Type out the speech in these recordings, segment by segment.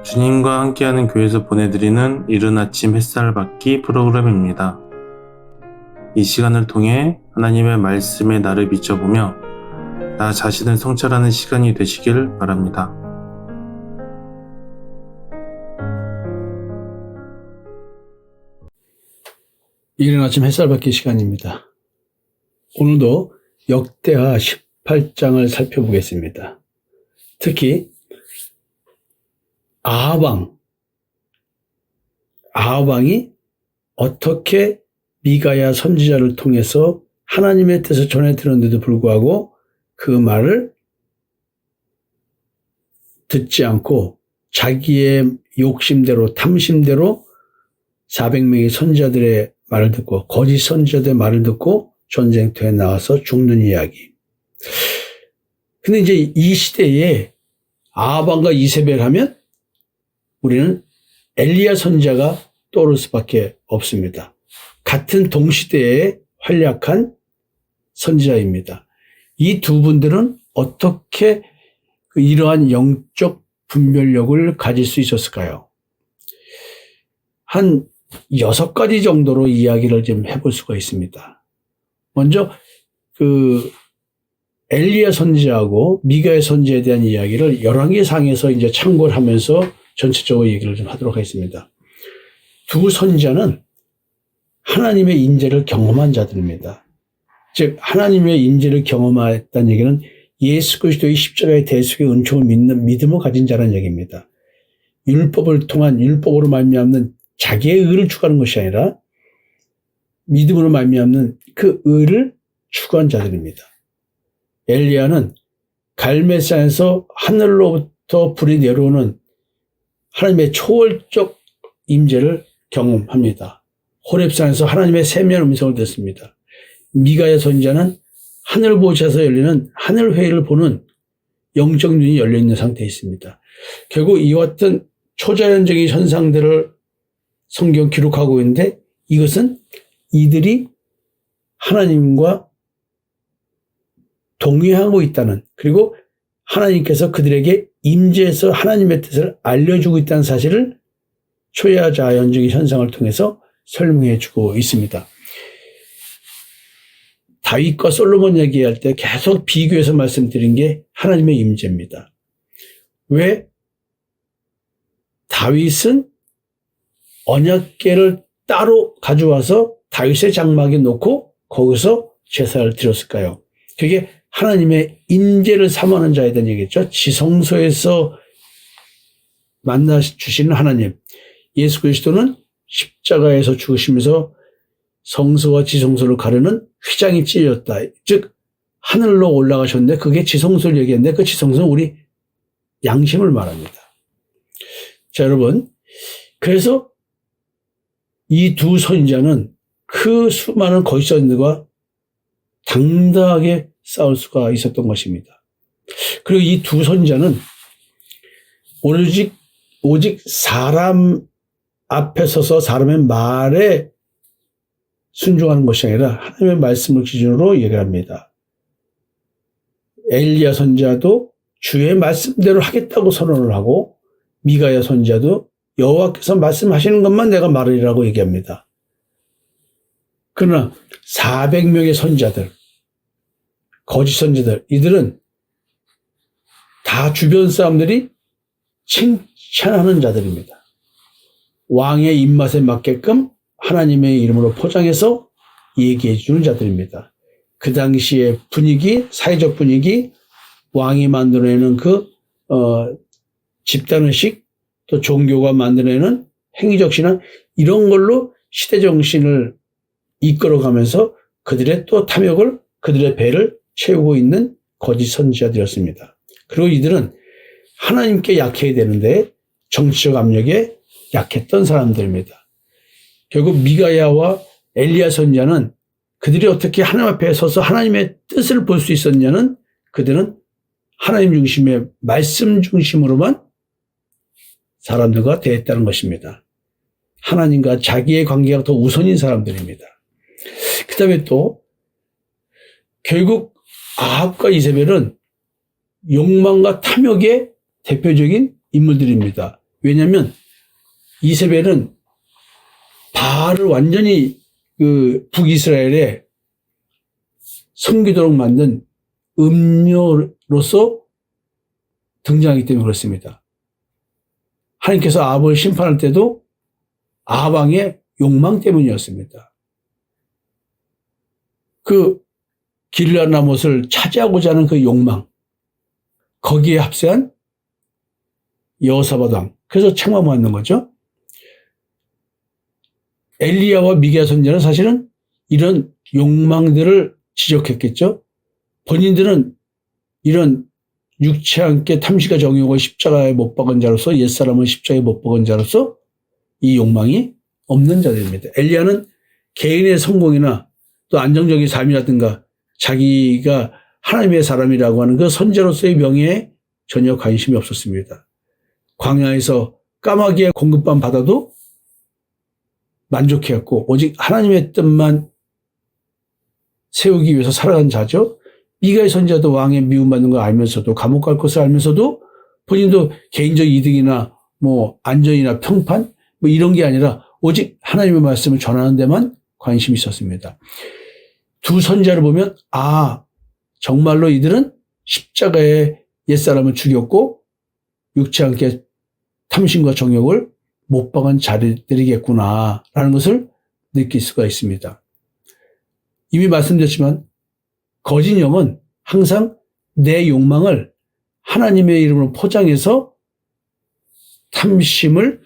주님과 함께하는 교회에서 보내드리는 이른 아침 햇살 받기 프로그램입니다. 이 시간을 통해 하나님의 말씀에 나를 비춰보며 나 자신을 성찰하는 시간이 되시길 바랍니다. 이른 아침 햇살 받기 시간입니다. 오늘도 역대하 18장을 살펴보겠습니다. 특히 아하방이 어떻게 미가야 선지자를 통해서 하나님의 뜻을 전해 들었는데도 불구하고 그 말을 듣지 않고 자기의 욕심대로 탐심대로 400명의 선지자들의 말을 듣고 거짓 선지자들의 말을 듣고 전쟁터에 나와서 죽는 이야기. 근데 이제 이 시대에 아하방과 이세벨 하면 우리는 엘리야 선지자가 떠오를 수밖에 없습니다. 같은 동시대에 활약한 선지자입니다. 이 두 분들은 어떻게 이러한 영적 분별력을 가질 수 있었을까요? 한 6가지 정도로 이야기를 좀 해볼 수가 있습니다. 먼저 엘리야 선지자하고 미가야 선지자에 대한 이야기를 열왕기상에서 이제 참고를 하면서 전체적으로 얘기를 좀 하도록 하겠습니다. 두 선지자는 하나님의 인재를 경험한 자들입니다. 즉 하나님의 인재를 경험했다는 얘기는 예수 그리스도의 십자가의 대속의 은총을 믿는 믿음을 가진 자라는 얘기입니다. 율법을 통한 율법으로 말미암는 자기의 의를 추구하는 것이 아니라 믿음으로 말미암는 그 의를 추구한 자들입니다. 엘리야는 갈멜산에서 하늘로부터 불이 내려오는 하나님의 초월적 임재를 경험합니다. 호렙산에서 하나님의 세미한 음성을 듣습니다. 미가야 선지자는 하늘 보좌에서 열리는 하늘 회의를 보는 영적 눈이 열려 있는 상태에 있습니다. 결국 이와 같은 초자연적인 현상들을 성경 기록하고 있는데 이것은 이들이 하나님과 동의하고 있다는, 그리고 하나님께서 그들에게 임재해서 하나님의 뜻을 알려주고 있다는 사실을 초자연적인 현상을 통해서 설명해 주고 있습니다. 다윗과 솔로몬 얘기할 때 계속 비교해서 말씀드린 게 하나님의 임재입니다. 왜? 다윗은 언약궤를 따로 가져와서 다윗의 장막에 놓고 거기서 제사를 드렸을까요? 그게 하나님의 임재를 사모하는 자에 대한 얘기겠죠. 지성소에서 만나 주시는 하나님. 예수 그리스도는 십자가에서 죽으시면서 성소와 지성소를 가르는 휘장이 찢어졌다. 즉 하늘로 올라가셨는데 그게 지성소를 얘기했는데 그 지성소는 우리 양심을 말합니다. 자, 여러분, 그래서 이 두 선지자는 그 수많은 거짓 선지자들과 당당하게 싸울 수가 있었던 것입니다. 그리고 이 두 선지자는 오직 사람 앞에 서서 사람의 말에 순종하는 것이 아니라 하나님의 말씀을 기준으로 얘기합니다. 엘리야 선지자도 주의 말씀대로 하겠다고 선언을 하고 미가야 선지자도 여호와께서 말씀하시는 것만 내가 말하리라고 얘기합니다. 그러나 400명의 선지자들, 거짓 선지자들, 이들은 다 주변 사람들이 칭찬하는 자들입니다. 왕의 입맛에 맞게끔 하나님의 이름으로 포장해서 얘기해 주는 자들입니다. 그 당시의 분위기, 사회적 분위기, 왕이 만들어내는 집단의식, 또 종교가 만들어내는 행위적 신앙, 이런 걸로 시대정신을 이끌어가면서 그들의 또 탐욕을, 그들의 배를 채우고 있는 거짓 선지자들이었습니다. 그리고 이들은 하나님께 약해야 되는데 정치적 압력에 약했던 사람들입니다. 결국 미가야와 엘리야 선지자는 그들이 어떻게 하나님 앞에 서서 하나님의 뜻을 볼 수 있었냐는, 그들은 하나님 중심의 말씀 중심으로만 사람들과 대했다는 것입니다. 하나님과 자기의 관계가 더 우선인 사람들입니다. 그 다음에 또 결국 아합과 이세벨은 욕망과 탐욕의 대표적인 인물들입니다. 왜냐하면 이세벨은 바알을 완전히 그 북이스라엘에 섬기도록 만든 음료로서 등장하기 때문에 그렇습니다. 하나님께서 아합을 심판할 때도 아합 왕의 욕망 때문이었습니다. 그 길르앗 라못을 차지하고자 하는 그 욕망, 거기에 합세한 여호사밧 왕, 그래서 책망받는 거죠. 엘리야와 미가 선지자는 사실은 이런 욕망들을 지적했겠죠. 본인들은 이런 육체 함께 탐시가 정욕을 십자가에 못 박은 자로서, 옛사람은 십자가에 못 박은 자로서 이 욕망이 없는 자들입니다. 엘리야는 개인의 성공이나 또 안정적인 삶이라든가 자기가 하나님의 사람이라고 하는 그 선지자로서의 명예에 전혀 관심이 없었습니다. 광야에서 까마귀의 공급만 받아도 만족해했고 오직 하나님의 뜻만 세우기 위해서 살아간 자죠. 미가의 선지자도 왕의 미움받는 걸 알면서도, 감옥 갈 것을 알면서도 본인도 개인적 이득이나 뭐 안전이나 평판 뭐 이런 게 아니라 오직 하나님의 말씀을 전하는 데만 관심이 있었습니다. 두 선지자를 보면 정말로 이들은 십자가에 옛사람을 죽였고 육체 함께 탐심과 정욕을 못 박은 자들이겠구나라는 것을 느낄 수가 있습니다. 이미 말씀드렸지만 거짓 영은 항상 내 욕망을 하나님의 이름으로 포장해서 탐심을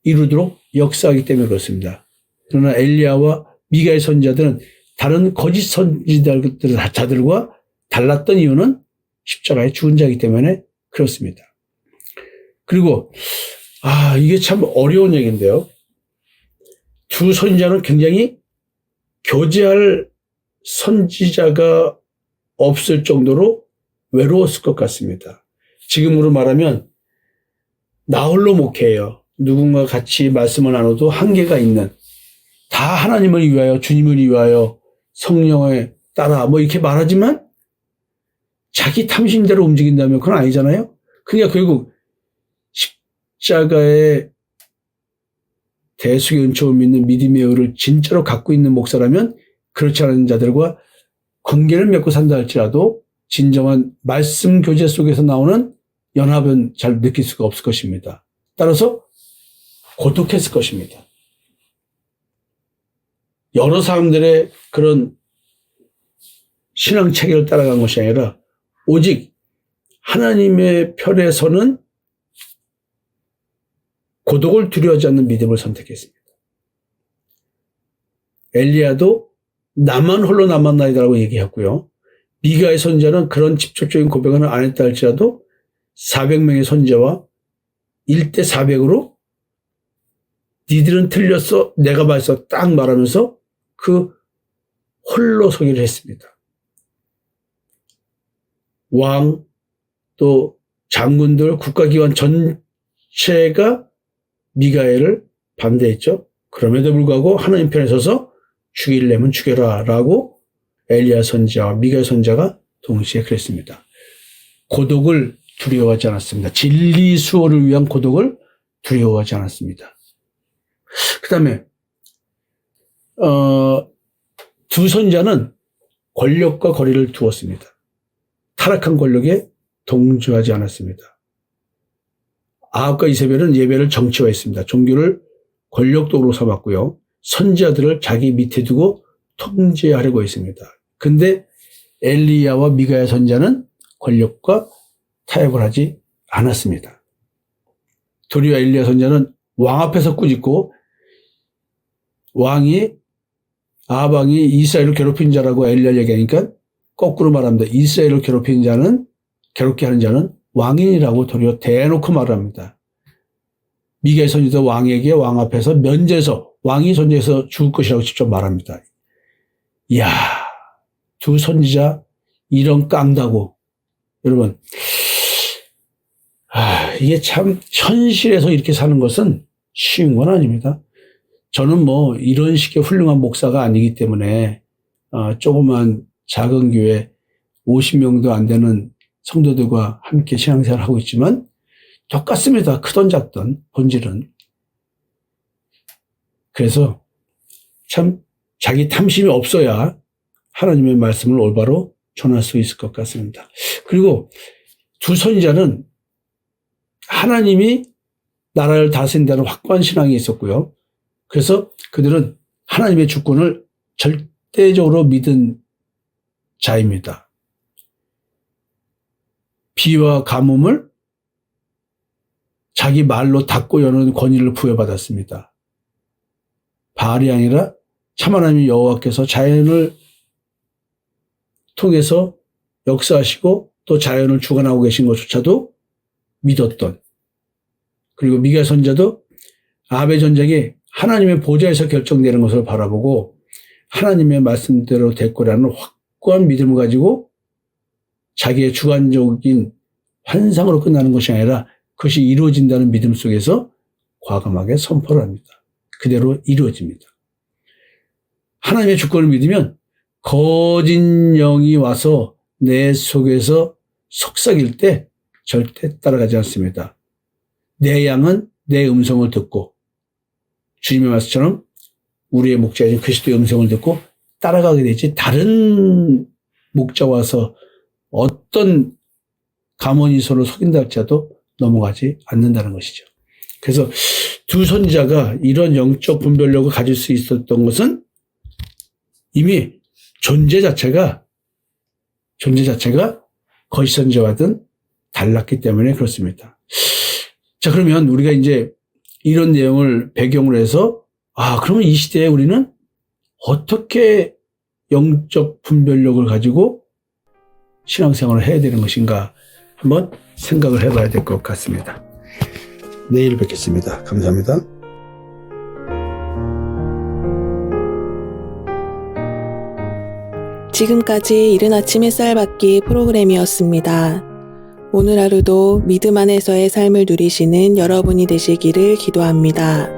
이루도록 역사하기 때문에 그렇습니다. 그러나 엘리야와 미가의 선지자들은 다른 거짓 선지자들과 달랐던 이유는 십자가에 죽은 자이기 때문에 그렇습니다. 그리고 이게 참 어려운 얘기인데요. 두 선지자는 굉장히 교제할 선지자가 없을 정도로 외로웠을 것 같습니다. 지금으로 말하면 나 홀로 목회해요. 누군가 같이 말씀을 나눠도 한계가 있는, 다 하나님을 위하여, 주님을 위하여, 성령에 따라 뭐 이렇게 말하지만 자기 탐심대로 움직인다면 그건 아니잖아요. 그러니까 결국 십자가의 대속의 은총을 믿는 믿음의 의를 진짜로 갖고 있는 목사라면 그렇지 않은 자들과 관계를 맺고 산다 할지라도 진정한 말씀 교제 속에서 나오는 연합은 잘 느낄 수가 없을 것입니다. 따라서 고독했을 것입니다. 여러 사람들의 그런 신앙 체계를 따라간 것이 아니라 오직 하나님의 편에 서는 고독을 두려워하지 않는 믿음을 선택했습니다. 엘리야도 나만 홀로 남았나이다라고 얘기했고요. 미가의 선지자는 그런 직접적인 고백은 안 했다 할지라도 400명의 선지자와 1대 400으로 니들은 틀렸어, 내가 봤어 딱 말하면서 그 홀로 서기를 했습니다. 왕, 또 장군들, 국가기관 전체가 미가엘을 반대했죠. 그럼에도 불구하고 하나님 편에 서서 죽이려면 죽여라 라고 엘리야 선지자와 미가 선지자가 동시에 그랬습니다. 고독을 두려워하지 않았습니다. 진리 수호를 위한 고독을 두려워하지 않았습니다. 그 다음에 두 선지자는 권력과 거리를 두었습니다. 타락한 권력에 동조하지 않았습니다. 아합과 이세벨은 예배를 정치화했습니다. 종교를 권력도구로 삼았고요. 선지자들을 자기 밑에 두고 통제하려고 했습니다. 근데 엘리야와 미가야 선지자는 권력과 타협을 하지 않았습니다. 도리어 엘리야 선지자는 왕 앞에서 꾸짖고 아합 왕이 이스라엘을 괴롭힌 자라고 엘리야를 얘기하니까 거꾸로 말합니다. 이스라엘을 괴롭게 하는 자는 왕인이라고 도리어 대놓고 말합니다. 미가야 선지자 왕에게 왕 앞에서 면제해서 왕이 존재해서 죽을 것이라고 직접 말합니다. 이야, 두 선지자 이런 깡다고. 여러분, 이게 참 현실에서 이렇게 사는 것은 쉬운 건 아닙니다. 저는 뭐 이런 식의 훌륭한 목사가 아니기 때문에 조그만 작은 교회 50명도 안 되는 성도들과 함께 신앙생활을 하고 있지만 똑같습니다. 크던 작던 본질은. 그래서 참 자기 탐심이 없어야 하나님의 말씀을 올바로 전할 수 있을 것 같습니다. 그리고 두 선지자는 하나님이 나라를 다스린다는 확고한 신앙이 있었고요. 그래서 그들은 하나님의 주권을 절대적으로 믿은 자입니다. 비와 가뭄을 자기 말로 닫고 여는 권위를 부여받았습니다. 바알이 아니라 참 하나님 여호와께서 자연을 통해서 역사하시고 또 자연을 주관하고 계신 것조차도 믿었던, 그리고 미가 선지자도 아합의 전쟁이 하나님의 보좌에서 결정되는 것을 바라보고 하나님의 말씀대로 됐고라는 확고한 믿음을 가지고 자기의 주관적인 환상으로 끝나는 것이 아니라 그것이 이루어진다는 믿음 속에서 과감하게 선포를 합니다. 그대로 이루어집니다. 하나님의 주권을 믿으면 거짓 영이 와서 내 속에서 속삭일 때 절대 따라가지 않습니다. 내 양은 내 음성을 듣고 주님의 말씀처럼 우리의 목자인 그리스도의 음성을 듣고 따라가게 되지, 다른 목자 와서 어떤 가문이 서로 속인다 할지라도 넘어가지 않는다는 것이죠. 그래서 두 선지자가 이런 영적 분별력을 가질 수 있었던 것은 이미 존재 자체가 거짓 선지자와는 달랐기 때문에 그렇습니다. 자, 그러면 우리가 이제 이런 내용을 배경으로 해서 그러면 이 시대에 우리는 어떻게 영적 분별력을 가지고 신앙생활을 해야 되는 것인가 한번 생각을 해봐야 될 것 같습니다. 내일 뵙겠습니다. 감사합니다. 지금까지 이른 아침 햇살 받기 프로그램이었습니다. 오늘 하루도 믿음 안에서의 삶을 누리시는 여러분이 되시기를 기도합니다.